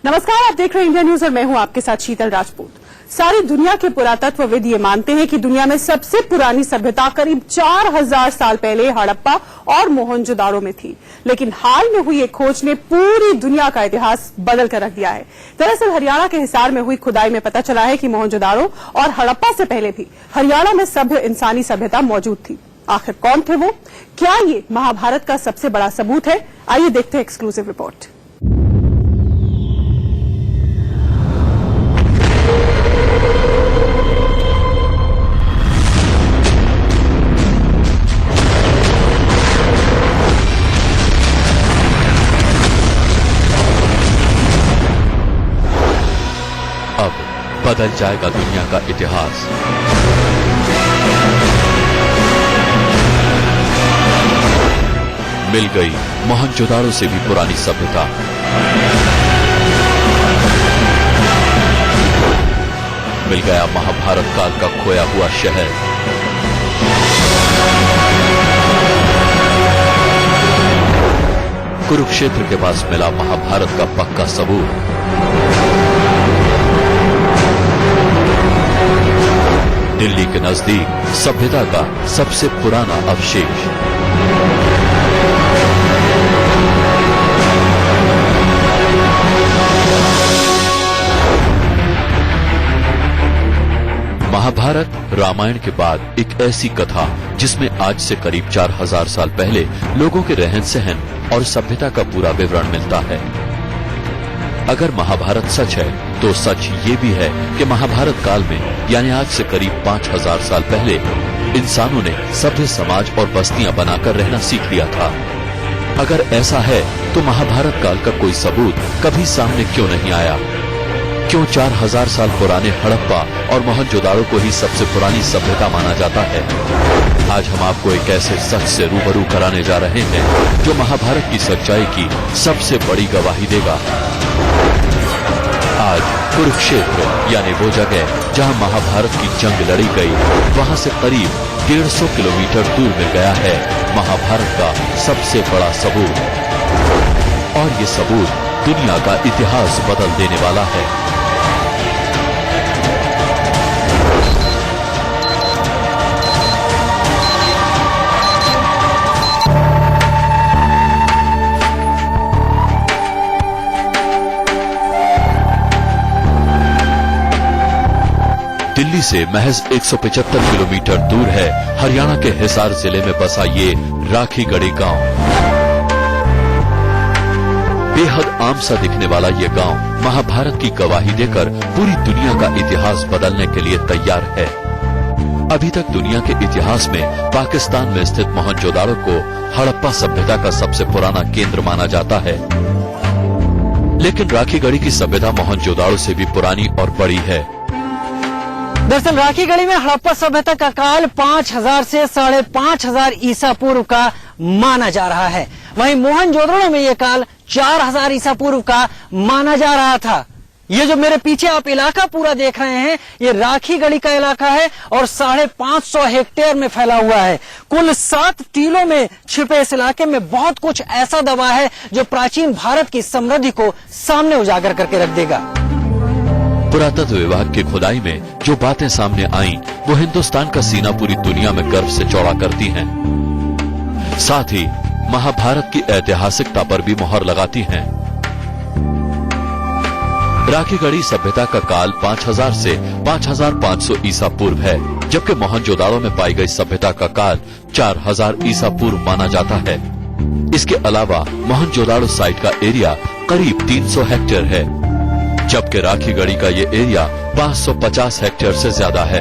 नमस्कार, आप देख रहे हैं इंडिया न्यूज और मैं हूं आपके साथ शीतल राजपूत। सारी दुनिया के पुरातत्वविद ये मानते हैं कि दुनिया में सबसे पुरानी सभ्यता करीब 4000 साल पहले हड़प्पा और मोहनजोदाड़ो में थी। लेकिन हाल में हुई एक खोज ने पूरी दुनिया का इतिहास बदल कर रख दिया है। दरअसल हरियाणा के हिसार में हुई खुदाई में पता चला है कि मोहनजोदाड़ो और हड़प्पा से पहले भी हरियाणा में सभ्य इंसानी सभ्यता मौजूद थी। आखिर कौन थे वो? क्या ये महाभारत का सबसे बड़ा सबूत है? आइए देखते हैं एक्सक्लूसिव रिपोर्ट। अब बदल जाएगा दुनिया का इतिहास। मिल गई मोहनजोदाड़ो से भी पुरानी सभ्यता। मिल गया महाभारत काल का खोया हुआ शहर। कुरुक्षेत्र के पास मिला महाभारत का पक्का सबूत। दिल्ली के नजदीक सभ्यता का सबसे पुराना अवशेष। महाभारत रामायण के बाद एक ऐसी कथा जिसमें आज से करीब 4000 साल पहले लोगों के रहन सहन और सभ्यता का पूरा विवरण मिलता है। अगर महाभारत सच है तो सच ये भी है कि महाभारत काल में यानी आज से करीब 5000 साल पहले इंसानों ने सभ्य समाज और बस्तियां बनाकर रहना सीख लिया था। अगर ऐसा है तो महाभारत काल का कोई सबूत कभी सामने क्यों नहीं आया? क्यों 4000 साल पुराने हड़प्पा और मोहनजोदाड़ो को ही सबसे पुरानी सभ्यता माना जाता है? आज हम आपको एक ऐसे सच से रूबरू कराने जा रहे हैं जो महाभारत की सच्चाई की सबसे बड़ी गवाही देगा। आज कुरुक्षेत्र यानी वो जगह जहां महाभारत की जंग लड़ी गई, वहां से करीब 150 किलोमीटर दूर मिल गया है महाभारत का सबसे बड़ा सबूत। और ये सबूत दुनिया का इतिहास बदल देने वाला है। दिल्ली से महज 175 किलोमीटर दूर है हरियाणा के हिसार जिले में बसा ये राखीगढ़ी गांव। बेहद आम सा दिखने वाला ये गांव महाभारत की गवाही देकर पूरी दुनिया का इतिहास बदलने के लिए तैयार है। अभी तक दुनिया के इतिहास में पाकिस्तान में स्थित मोहनजोदाड़ो को हड़प्पा सभ्यता का सबसे पुराना केंद्र माना जाता है। लेकिन राखीगढ़ी की सभ्यता मोहनजोदाड़ो से भी पुरानी और बड़ी है। दरअसल राखीगढ़ी में हड़प्पा सभ्यता का काल 5000 से 5500 ईसा पूर्व का माना जा रहा है। वहीं मोहनजोदाड़ो में ये काल 4000 ईसा पूर्व का माना जा रहा था। ये जो मेरे पीछे आप इलाका पूरा देख रहे हैं, ये राखीगढ़ी का इलाका है और 550 हेक्टेयर में फैला हुआ है। कुल 7 टीलों में छिपे इस इलाके में बहुत कुछ ऐसा दबा है जो प्राचीन भारत की समृद्धि को सामने उजागर करके रख देगा। पुरातत्व विभाग की खुदाई में जो बातें सामने आईं, वो हिंदुस्तान का सीना पूरी दुनिया में गर्व से चौड़ा करती हैं। साथ ही महाभारत की ऐतिहासिकता पर भी मोहर लगाती हैं। राखीगढ़ी सभ्यता का काल 5000 से 5500 ईसा पूर्व है, जबकि मोहनजोदाड़ो में पाई गई सभ्यता का काल 4000 ईसा पूर्व माना जाता है। इसके अलावा मोहनजोदाड़ो साइट का एरिया करीब 300 हेक्टेयर है, जबकि राखीगढ़ी का ये एरिया 550 हेक्टेयर से ज्यादा है।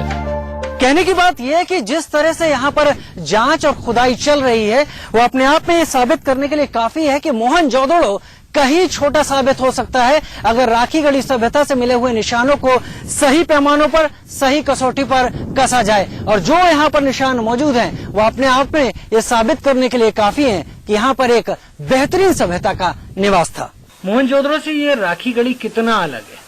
कहने की बात यह है कि जिस तरह से यहाँ पर जांच और खुदाई चल रही है, वो अपने आप में ये साबित करने के लिए काफी है कि मोहनजोदाड़ो कहीं छोटा साबित हो सकता है अगर राखीगढ़ी सभ्यता से मिले हुए निशानों को सही पैमानों पर, सही कसौटी पर कसा जाए। और जो यहाँ पर निशान मौजूद हैं, वो अपने आप में ये साबित करने के लिए काफी है कि यहाँ पर एक बेहतरीन सभ्यता का निवास था। मोहनजोदाड़ो से ये राखीगढ़ी कितना अलग है?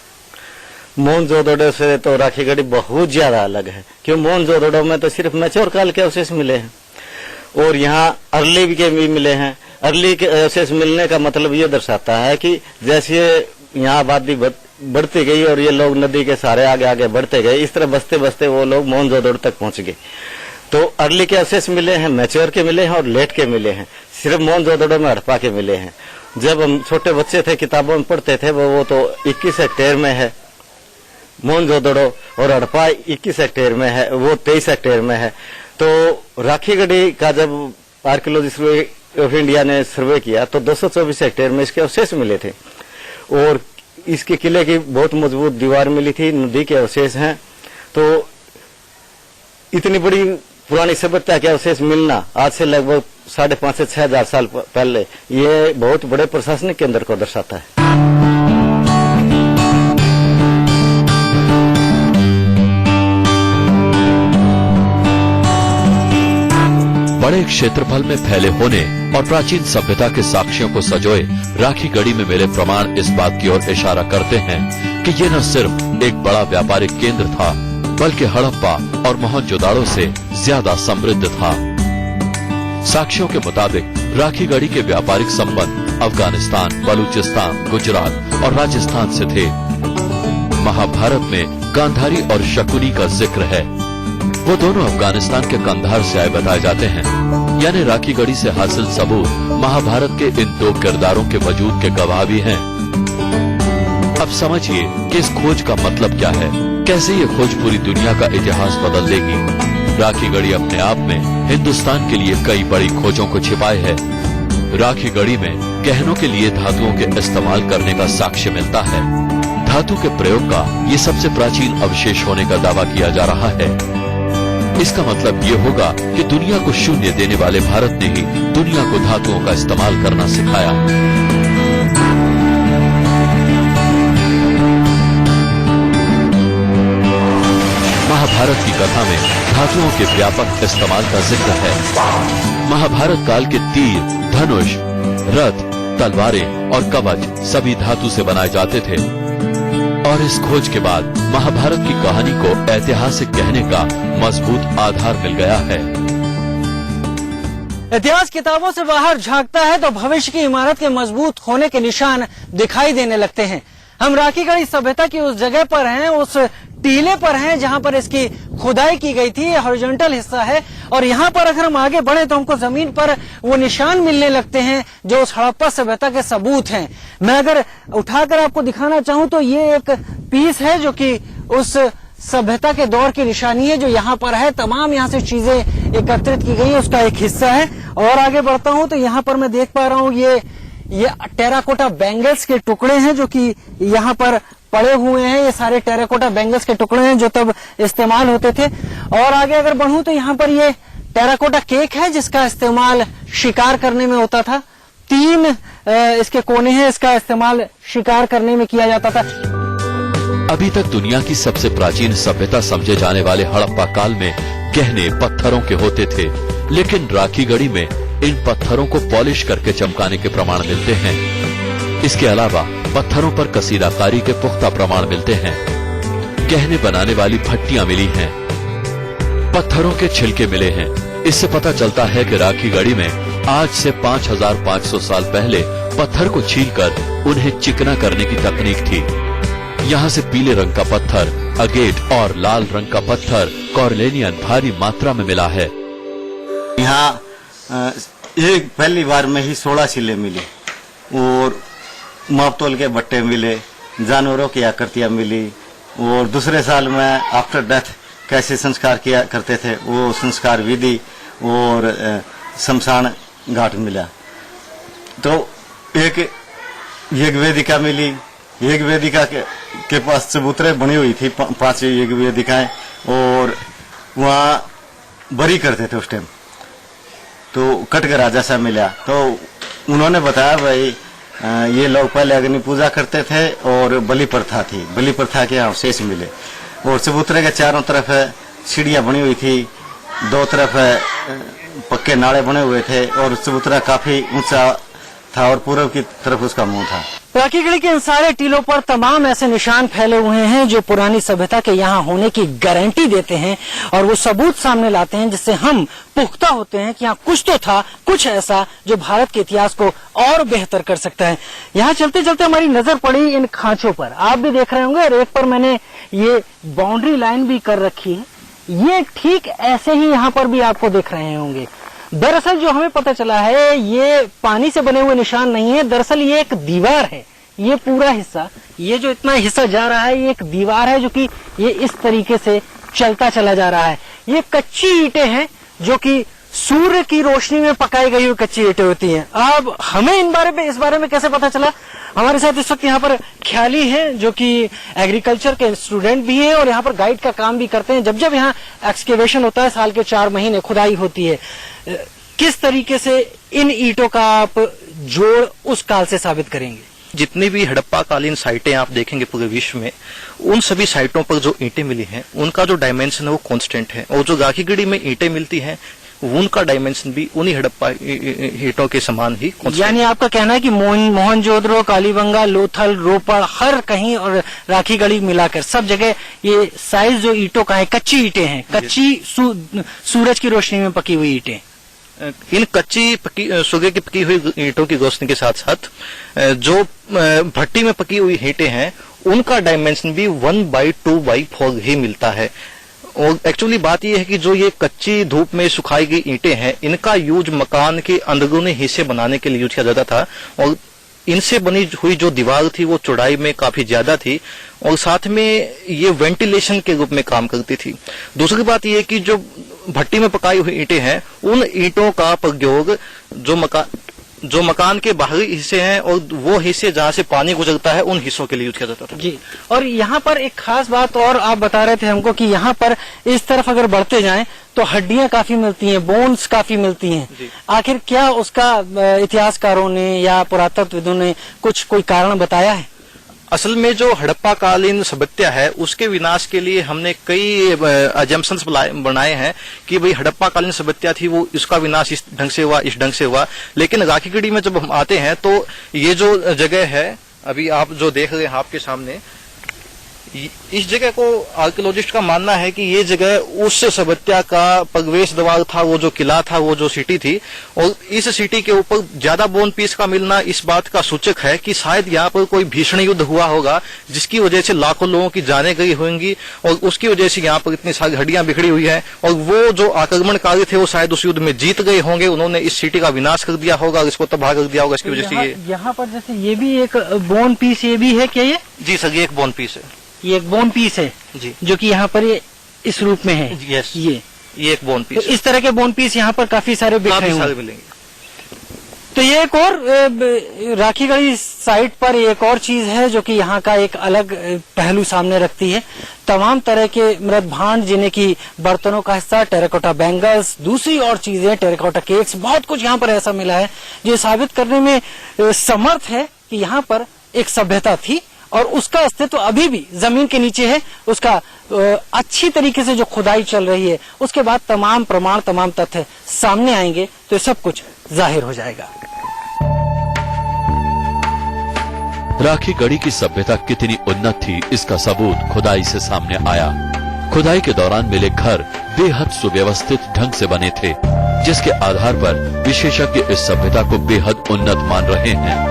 मोहनजोदड़ो से तो राखीगढ़ी बहुत ज्यादा अलग है, क्यों मोहनजोदड़ो में तो सिर्फ मैच्योर काल के अवशेष मिले हैं और यहाँ अर्ली के भी मिले हैं। अर्ली के अवशेष मिलने का मतलब ये दर्शाता है कि जैसे यहाँ आबादी बढ़ती गई और ये लोग नदी के सहारे आगे आगे बढ़ते गए। इस तरह बसते बसते वो लोग मोहनजोदड़ो तक पहुंच गए। तो अर्ली के अवशेष मिले हैं, मैच्योर के मिले हैं और लेट के मिले हैं। सिर्फ मोहनजोदड़ो में हड़प्पा के मिले हैं। जब हम छोटे बच्चे थे किताबों में पढ़ते थे वो तो 21 हेक्टेयर में है मोहनजोदड़ो, और हड़प्पा 21 हेक्टेयर में है, वो 23 हेक्टेयर में है। तो राखीगढ़ी का जब आर्कियोलॉजी सर्वे ऑफ इंडिया ने सर्वे किया तो 224 हेक्टेयर में इसके अवशेष मिले थे, और इसके किले की बहुत मजबूत दीवार मिली थी, नदी के अवशेष हैं। तो इतनी बड़ी पुरानी सभ्यता के अवशेष मिलना आज से लगभग 5,500 से 6,000 साल पहले, ये बहुत बड़े प्रशासनिक केंद्र को दर्शाता है। बड़े क्षेत्रफल में फैले होने और प्राचीन सभ्यता के साक्ष्यों को सजोए राखीगढ़ी में मिले प्रमाण इस बात की ओर इशारा करते हैं कि ये न सिर्फ एक बड़ा व्यापारिक केंद्र था, बल्कि हड़प्पा और मोहनजोदाड़ो से ज्यादा समृद्ध था। साक्ष्यों के मुताबिक राखीगढ़ी के व्यापारिक संबंध अफगानिस्तान, बलूचिस्तान, गुजरात और राजस्थान से थे। महाभारत में गांधारी और शकुनी का जिक्र है। वो दोनों अफगानिस्तान के कंधार से आए बताए जाते हैं, यानी राखीगढ़ी से हासिल सबूत महाभारत के इन दो किरदारों के वजूद के गवाह भी हैं। अब समझिए कि इस खोज का मतलब क्या है, कैसे ये खोज पूरी दुनिया का इतिहास बदल देगी। राखीगढ़ी अपने आप में हिंदुस्तान के लिए कई बड़ी खोजों को छिपाए है। राखीगढ़ी में गहनों के लिए धातुओं के इस्तेमाल करने का साक्ष्य मिलता है। धातु के प्रयोग का ये सबसे प्राचीन अवशेष होने का दावा किया जा रहा है। इसका मतलब ये होगा कि दुनिया को शून्य देने वाले भारत ने ही दुनिया को धातुओं का इस्तेमाल करना सिखाया। महाभारत की कथा में धातुओं के व्यापक इस्तेमाल का जिक्र है। महाभारत काल के तीर, धनुष, रथ, तलवारें और कवच सभी धातु से बनाए जाते थे, और इस खोज के बाद महाभारत की कहानी को ऐतिहासिक कहने का मजबूत आधार मिल गया है। इतिहास किताबों से बाहर झांकता है तो भविष्य की इमारत के मजबूत होने के निशान दिखाई देने लगते हैं। हम राखीगढ़ी सभ्यता की उस जगह पर हैं, उस टीले पर हैं जहां पर इसकी खुदाई की गई थी। हॉरिजॉन्टल हिस्सा है, और यहाँ पर अगर हम आगे बढ़े तो हमको जमीन पर वो निशान मिलने लगते हैं जो उस हड़प्पा सभ्यता के सबूत हैं। मैं अगर उठाकर आपको दिखाना चाहूं तो ये एक पीस है जो कि उस सभ्यता के दौर की निशानी है जो यहाँ पर है। तमाम यहाँ से चीजें एकत्रित की गई है, उसका एक हिस्सा है। और आगे बढ़ता हूं तो यहाँ पर मैं देख पा रहा हूँ ये टेराकोटा बैंगल्स के टुकड़े हैं जो कि यहाँ पर पड़े हुए हैं। ये सारे टेराकोटा बैंगल्स के टुकड़े हैं जो तब इस्तेमाल होते थे। और आगे अगर बढ़ूं तो यहाँ पर ये टेराकोटा केक है जिसका इस्तेमाल शिकार करने में होता था। 3 इसके कोने हैं, इसका इस्तेमाल शिकार करने में किया जाता था। अभी तक दुनिया की सबसे प्राचीन सभ्यता समझे जाने वाले हड़प्पा काल में गहने पत्थरों के होते थे, लेकिन राखीगढ़ी में इन पत्थरों को पॉलिश करके चमकाने के प्रमाण मिलते हैं। इसके अलावा पत्थरों पर कसीदाकारी के पुख्ता प्रमाण मिलते हैं। गहने बनाने वाली भट्टियां मिली हैं, पत्थरों के छिलके मिले हैं। इससे पता चलता है कि राखीगढ़ी में आज से 5,500 साल पहले पत्थर को छीलकर उन्हें चिकना करने की तकनीक थी। यहाँ से पीले रंग का पत्थर, अगेट और लाल रंग का पत्थर कॉर्लेनियन भारी मात्रा में मिला है। यहाँ एक पहली बार में ही 16 शिले मिली, और मापतोल के बट्टे मिले, जानवरों की आकृतियां मिली, और दूसरे साल में आफ्टर डेथ कैसे संस्कार किया करते थे वो संस्कार विधि और शमशान घाट मिला। तो एक यज्ञ वेदिका मिली। यज्ञ वेदिका के पास चबूतरें बनी हुई थी, 5 यज्ञ वेदिकाएं, और वहाँ बरी करते थे उस टाइम। तो कटक राजा सा मिला, तो उन्होंने बताया भाई ये लोग पहले अग्नि पूजा करते थे और बलि प्रथा थी, बलि प्रथा के अवशेष मिले। और चबूतरे के चारों तरफ सीढ़ियां बनी हुई थी, 2 तरफ पक्के नाले बने हुए थे, और चबूतरा काफी ऊंचा था और पूर्व की तरफ उसका मुंह था। राखी गढ़ी के इन सारे टीलों पर तमाम ऐसे निशान फैले हुए हैं जो पुरानी सभ्यता के यहाँ होने की गारंटी देते हैं और वो सबूत सामने लाते हैं, जिससे हम पुख्ता होते हैं कि यहाँ कुछ तो था, कुछ ऐसा जो भारत के इतिहास को और बेहतर कर सकता है। यहाँ चलते चलते हमारी नजर पड़ी इन खांचों पर, आप भी देख रहे होंगे, और एक पर मैंने ये बाउंड्री लाइन भी कर रखी है। ये ठीक ऐसे ही यहाँ पर भी आपको दिख रहे होंगे। दरअसल जो हमें पता चला है, ये पानी से बने हुए निशान नहीं है, दरअसल ये एक दीवार है। ये पूरा हिस्सा, ये जो इतना हिस्सा जा रहा है, ये एक दीवार है जो कि ये इस तरीके से चलता चला जा रहा है। ये कच्ची ईंटें हैं जो कि सूर्य की रोशनी में पकाई गई हुई कच्ची ईंटें होती हैं। अब हमें इस बारे में कैसे पता चला? हमारे साथ इस वक्त यहाँ पर ख्याली हैं जो कि एग्रीकल्चर के स्टूडेंट भी हैं और यहाँ पर गाइड का काम भी करते हैं। जब जब यहाँ एक्सकेवेशन होता है, साल के 4 महीने खुदाई होती है, किस तरीके से इन ईंटों का आप जोड़ उस काल से साबित करेंगे? जितनी भी हड़प्पा कालीन साइटें आप देखेंगे पूरे विश्व में, उन सभी साइटों पर जो ईंटें मिली हैं उनका जो डायमेंशन है वो कांस्टेंट है, और जो राखीगढ़ी में ईंटें मिलती हैं उनका डायमेंशन भी उन्हीं हड़प्पा ईंटों के समान ही constant। यानी आपका कहना है कि मोहनजोदड़ो, कालीबंगा, लोथल, रोपड़, हर कहीं और राखीगढ़ी मिलाकर सब जगह ये साइज जो ईंटों का है, कच्ची ईंटें हैं, कच्ची सूरज की रोशनी में पकी हुई ईंटें। इन कच्ची सूर्य की पकी हुई ईंटों की रोशनी के साथ साथ जो भट्टी में पकी हुई ईंटें हैं उनका डायमेंशन भी 1/2/4 ही मिलता है। और एक्चुअली बात यह है कि जो ये कच्ची धूप में सुखाई गई ईंटें हैं, इनका यूज मकान के अंदरूनी हिस्से बनाने के लिए यूज किया जाता था, और इनसे बनी हुई जो दीवार थी वो चौड़ाई में काफी ज्यादा थी और साथ में ये वेंटिलेशन के रूप में काम करती थी। दूसरी बात यह कि जो भट्टी में पकाई हुई ईंटें हैं, उन ईंटों का प्रयोग जो मकान के बाहरी हिस्से हैं और वो हिस्से जहाँ से पानी गुजरता है उन हिस्सों के लिए यूज किया जाता था। जी, और यहाँ पर एक खास बात और आप बता रहे थे हमको कि यहाँ पर इस तरफ अगर बढ़ते जाएं तो हड्डियां काफी मिलती हैं, बोन्स काफी मिलती हैं। आखिर क्या उसका इतिहासकारों ने या पुरातत्वविदों ने कोई कारण बताया है? असल में जो हड़प्पा कालीन सभ्यता है उसके विनाश के लिए हमने कई अजम्पशंस बनाए हैं कि भाई हड़प्पा कालीन सभ्यता थी, वो इसका विनाश इस ढंग से हुआ, इस ढंग से हुआ। लेकिन राखीगढ़ी में जब हम आते हैं तो ये जो जगह है अभी आप जो देख रहे हैं आपके सामने, इस जगह को आर्कियोलॉजिस्ट का मानना है कि ये जगह उस सभ्यता का प्रवेश द्वार था, वो जो किला था, वो जो सिटी थी। और इस सिटी के ऊपर ज्यादा बोन पीस का मिलना इस बात का सूचक है कि शायद यहाँ पर कोई भीषण युद्ध हुआ होगा जिसकी वजह से लाखों लोगों की जानें गई होंगी और उसकी वजह से यहाँ पर इतनी सारी हड्डियां बिखरी हुई है। और वो जो आक्रमणकारी थे वो शायद उस युद्ध में जीत गए होंगे, उन्होंने इस सिटी का विनाश कर दिया होगा और इसको तबाह कर दिया होगा। इसकी वजह से यहाँ पर जैसे ये भी एक बोन पीस, ये भी है क्या? ये जी सर, ये एक बोन पीस है। ये एक बोन पीस है जी, जो कि यहाँ पर ये इस रूप में है। यस, ये एक बोन पीस। तो इस तरह के बोन पीस यहाँ पर काफी सारे बिखरे हुए मिलेंगे। तो ये एक और राखीगढ़ी साइट पर एक और चीज है जो कि यहाँ का एक अलग पहलू सामने रखती है। तमाम तरह के मृत भांड, जिन्हें की बर्तनों का हिस्सा, टेराकोटा बैंगल्स, दूसरी और चीजें, टेराकोटा केक्स, बहुत कुछ यहाँ पर ऐसा मिला है जो साबित करने में समर्थ है कि यहाँ पर एक सभ्यता थी और उसका अस्तित्व अभी भी जमीन के नीचे है। उसका अच्छी तरीके से जो खुदाई चल रही है, उसके बाद तमाम प्रमाण, तमाम तथ्य सामने आएंगे तो सब कुछ जाहिर हो जाएगा। राखीगढ़ी की सभ्यता कितनी उन्नत थी, इसका सबूत खुदाई से सामने आया। खुदाई के दौरान मिले घर बेहद सुव्यवस्थित ढंग से बने थे, जिसके आधार पर विशेषज्ञ इस सभ्यता को बेहद उन्नत मान रहे हैं।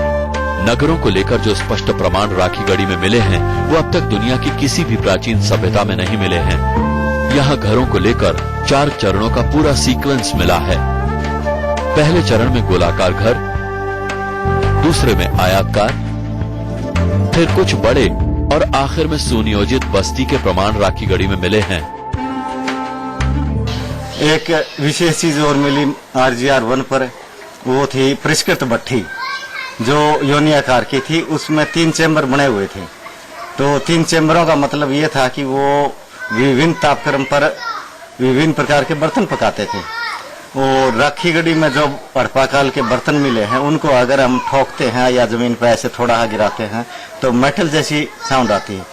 नगरों को लेकर जो स्पष्ट प्रमाण राखीगढ़ी में मिले हैं, वो अब तक दुनिया की किसी भी प्राचीन सभ्यता में नहीं मिले हैं। यहाँ घरों को लेकर 4 चरणों का पूरा सीक्वेंस मिला है। पहले चरण में गोलाकार घर, दूसरे में आयताकार, फिर कुछ बड़े और आखिर में सुनियोजित बस्ती के प्रमाण राखीगढ़ी में मिले हैं। एक विशेष चीज और मिली RGR 1 पर, वो थी परिष्कृत भट्टी जो योनि आकार की थी। उसमें 3 चैम्बर बने हुए थे। तो 3 चैम्बरों का मतलब ये था कि वो विभिन्न तापक्रम पर विभिन्न प्रकार के बर्तन पकाते थे। और राखीगढ़ी में जो हड़प्पा काल के बर्तन मिले हैं, उनको अगर हम ठोकते हैं या जमीन पर ऐसे थोड़ा गिराते हैं तो मेटल जैसी साउंड आती है।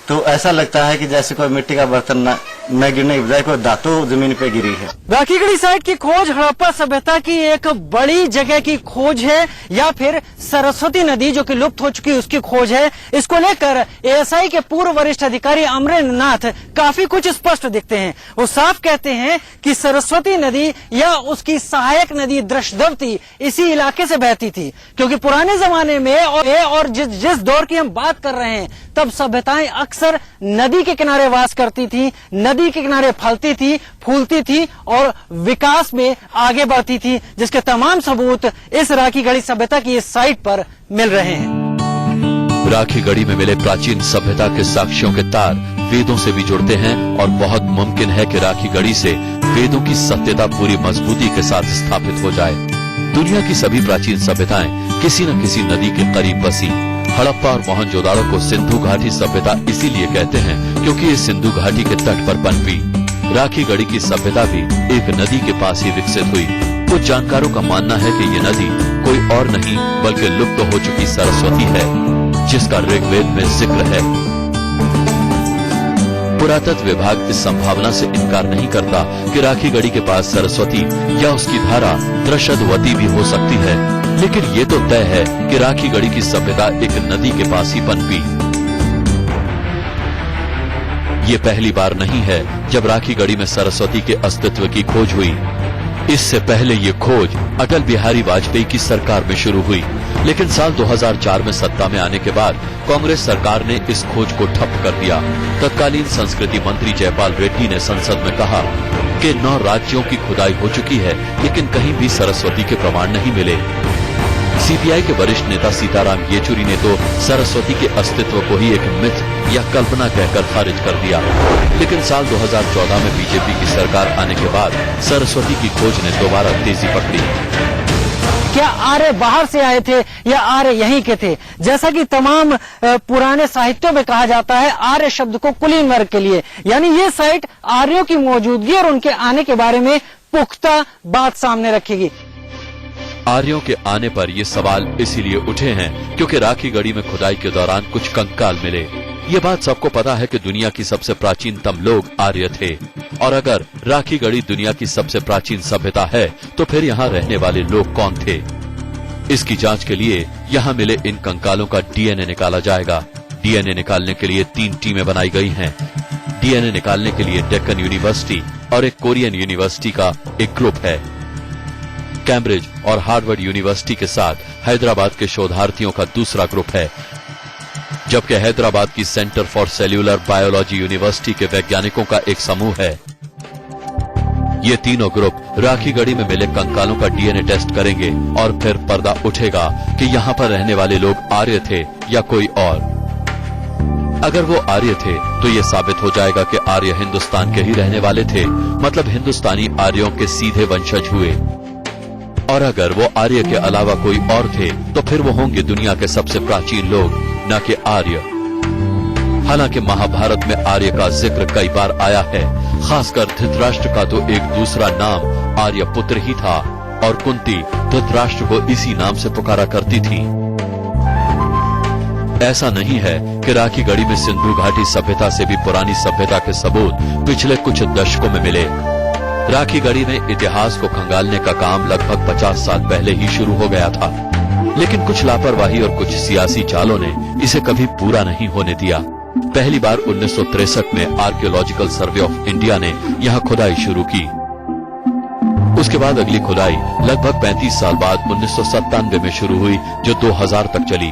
तो ऐसा लगता है कि जैसे कोई मिट्टी का बर्तन मैं गिरने की बजाय कोई धातु जमीन पे गिरी है। राखीगढ़ी साइट की खोज हड़प्पा सभ्यता की एक बड़ी जगह की खोज है या फिर सरस्वती नदी जो कि लुप्त हो चुकी है उसकी खोज है। इसको लेकर एएसआई के पूर्व वरिष्ठ अधिकारी अमरेंद्र नाथ काफी कुछ स्पष्ट दिखते हैं। वो साफ कहते हैं कि सरस्वती नदी या उसकी सहायक नदी दृशदवती इसी इलाके से बहती थी, क्योंकि पुराने जमाने में और जिस दौर की हम बात कर रहे हैं तब सभ्यताएं अक्सर नदी के किनारे वास करती थी, नदी के किनारे फलती थी, फूलती थी और विकास में आगे बढ़ती थी, जिसके तमाम सबूत इस राखीगढ़ी सभ्यता की इस साइट पर मिल रहे हैं। राखीगढ़ी में मिले प्राचीन सभ्यता के साक्ष्यों के तार वेदों से भी जुड़ते हैं और बहुत मुमकिन है कि राखीगढ़ी से वेदों की सत्यता पूरी मजबूती के साथ स्थापित हो जाए। दुनिया की सभी प्राचीन सभ्यताएं किसी न किसी नदी के करीब बसी। हड़प्पा और मोहनजोदाड़ो को सिंधु घाटी सभ्यता इसीलिए कहते हैं क्योंकि ये सिंधु घाटी के तट पर पनपी। राखीगढ़ी की सभ्यता भी एक नदी के पास ही विकसित हुई। कुछ जानकारों का मानना है कि ये नदी कोई और नहीं बल्कि लुप्त हो चुकी सरस्वती है, जिसका ऋग्वेद में जिक्र है। पुरातत्व विभाग इस संभावना से इनकार नहीं करता कि राखीगढ़ी के पास सरस्वती या उसकी धारा दृशदवती भी हो सकती है, लेकिन ये तो तय है कि राखीगढ़ी की सभ्यता एक नदी के पास ही पनपी। ये पहली बार नहीं है जब राखीगढ़ी में सरस्वती के अस्तित्व की खोज हुई। इससे पहले ये खोज अटल बिहारी वाजपेयी की सरकार में शुरू हुई, लेकिन साल 2004 में सत्ता में आने के बाद कांग्रेस सरकार ने इस खोज को ठप कर दिया। तत्कालीन संस्कृति मंत्री जयपाल रेड्डी ने संसद में कहा कि 9 राज्यों की खुदाई हो चुकी है, लेकिन कहीं भी सरस्वती के प्रमाण नहीं मिले। सीपीआई के वरिष्ठ नेता सीताराम येचुरी ने तो सरस्वती के अस्तित्व को ही एक मिथ या कल्पना कहकर खारिज कर दिया, लेकिन साल 2014 में बीजेपी की सरकार आने के बाद सरस्वती की खोज ने दोबारा तेजी पकड़ी। क्या आर्य बाहर से आए थे या आर्य यहीं के थे? जैसा कि तमाम पुराने साहित्यों में कहा जाता है, आर्य शब्द को कुलीन वर्ग के लिए, यानी ये साइट आर्यों की मौजूदगी और उनके आने के बारे में पुख्ता बात सामने रखेगी। आर्यों के आने पर ये सवाल इसीलिए उठे हैं क्योंकि राखीगढ़ी में खुदाई के दौरान कुछ कंकाल मिले। ये बात सबको पता है कि दुनिया की सबसे प्राचीनतम लोग आर्य थे, और अगर राखीगढ़ी दुनिया की सबसे प्राचीन सभ्यता है तो फिर यहाँ रहने वाले लोग कौन थे? इसकी जांच के लिए यहाँ मिले इन कंकालों का डीएनए निकाला जाएगा। डीएनए निकालने के लिए 3 टीमें बनाई गई हैं। डीएनए निकालने के लिए डेक्कन यूनिवर्सिटी और एक कोरियन यूनिवर्सिटी का एक ग्रुप है। कैम्ब्रिज और हार्वर्ड यूनिवर्सिटी के साथ हैदराबाद के शोधार्थियों का दूसरा ग्रुप है, जबकि हैदराबाद की centre for cellular biology university के वैज्ञानिकों का एक समूह है। ये तीनों ग्रुप राखीगढ़ी में मिले कंकालों का डीएनए टेस्ट करेंगे और फिर पर्दा उठेगा कि यहाँ पर रहने वाले लोग आर्य थे या कोई और। अगर वो आर्य थे तो ये साबित हो जाएगा कि आर्य हिंदुस्तान के ही रहने वाले थे, मतलब हिंदुस्तानी आर्यों के सीधे वंशज हुए। और अगर वो आर्य के अलावा कोई और थे तो फिर वो होंगे दुनिया के सबसे प्राचीन लोग, न कि आर्य। हालांकि महाभारत में आर्य का जिक्र कई बार आया है, खासकर धृतराष्ट्र का तो एक दूसरा नाम आर्यपुत्र ही था, और कुंती धृतराष्ट्र को इसी नाम से पुकारा करती थी। ऐसा नहीं है कि राखीगढ़ी में सिंधु घाटी सभ्यता से भी पुरानी सभ्यता के सबूत पिछले कुछ दशकों में मिले। राखीगढ़ी में इतिहास को खंगालने का काम लगभग 50 साल पहले ही शुरू हो गया था, लेकिन कुछ लापरवाही और कुछ सियासी चालों ने इसे कभी पूरा नहीं होने दिया। पहली बार 1963 में आर्कियोलॉजिकल सर्वे ऑफ इंडिया ने यहाँ खुदाई शुरू की। उसके बाद अगली खुदाई लगभग 35 साल बाद 1997 में शुरू हुई, जो 2000 तक चली।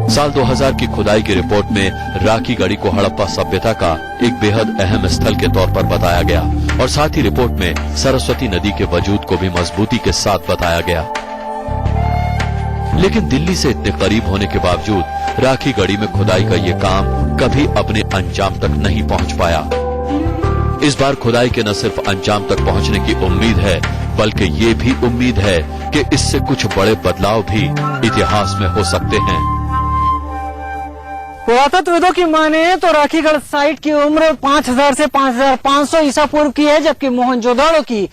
साल 2000 की खुदाई की रिपोर्ट में राखीगढ़ी को हड़प्पा सभ्यता का एक बेहद अहम स्थल के तौर पर बताया गया, और साथ ही रिपोर्ट में सरस्वती नदी के वजूद को भी मजबूती के साथ बताया गया। लेकिन दिल्ली से इतने करीब होने के बावजूद राखीगढ़ी में खुदाई का ये काम कभी अपने अंजाम तक नहीं पहुंच पाया। इस बार खुदाई के न सिर्फ अंजाम तक पहुंचने की उम्मीद है, बल्कि ये भी उम्मीद है कि इससे कुछ बड़े बदलाव भी इतिहास में हो सकते हैं। पुरातत्वविदों की माने तो राखीगढ़ साइट की उम्र 5000 से 5500 ईसा पूर्व की है, जबकि मोहनजोदाड़ो की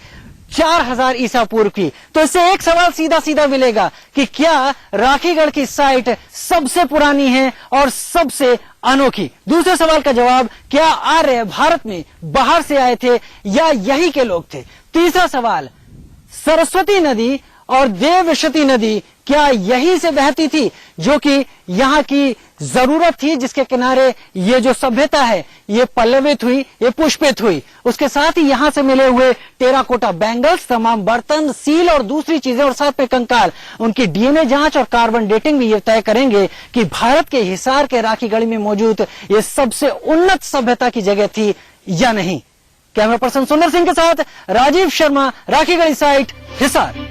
4000 ईसा पूर्व की। तो इससे एक सवाल सीधा सीधा मिलेगा कि क्या राखीगढ़ की साइट सबसे पुरानी है और सबसे अनोखी। दूसरे सवाल का जवाब, क्या आर्य भारत में बाहर से आए थे या यहीं के लोग थे? तीसरा सवाल, सरस्वती नदी और देवशती नदी क्या यहीं से बहती थी, जो कि यहाँ की जरूरत थी, जिसके किनारे ये जो सभ्यता है ये पल्लवित हुई, ये पुष्पित हुई। उसके साथ ही यहाँ से मिले हुए टेराकोटा बैंगल्स, तमाम बर्तन, सील और दूसरी चीजें और साथ में कंकाल, उनकी डीएनए जांच और कार्बन डेटिंग भी ये तय करेंगे कि भारत के हिसार के राखी गढ़ी में मौजूद ये सबसे उन्नत सभ्यता की जगह थी या नहीं। कैमरा पर्सन सुंदर सिंह के साथ Rajiv Sharma, Rakhi Garhi site, Hisar.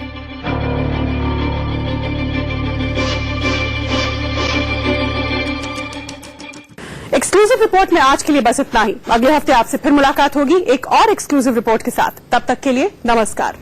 Exclusive report में आज के लिए बस इतना ही। अगले हफ्ते आपसे फिर मुलाकात होगी एक और एक्सक्लूसिव रिपोर्ट के साथ। तब तक के लिए नमस्कार।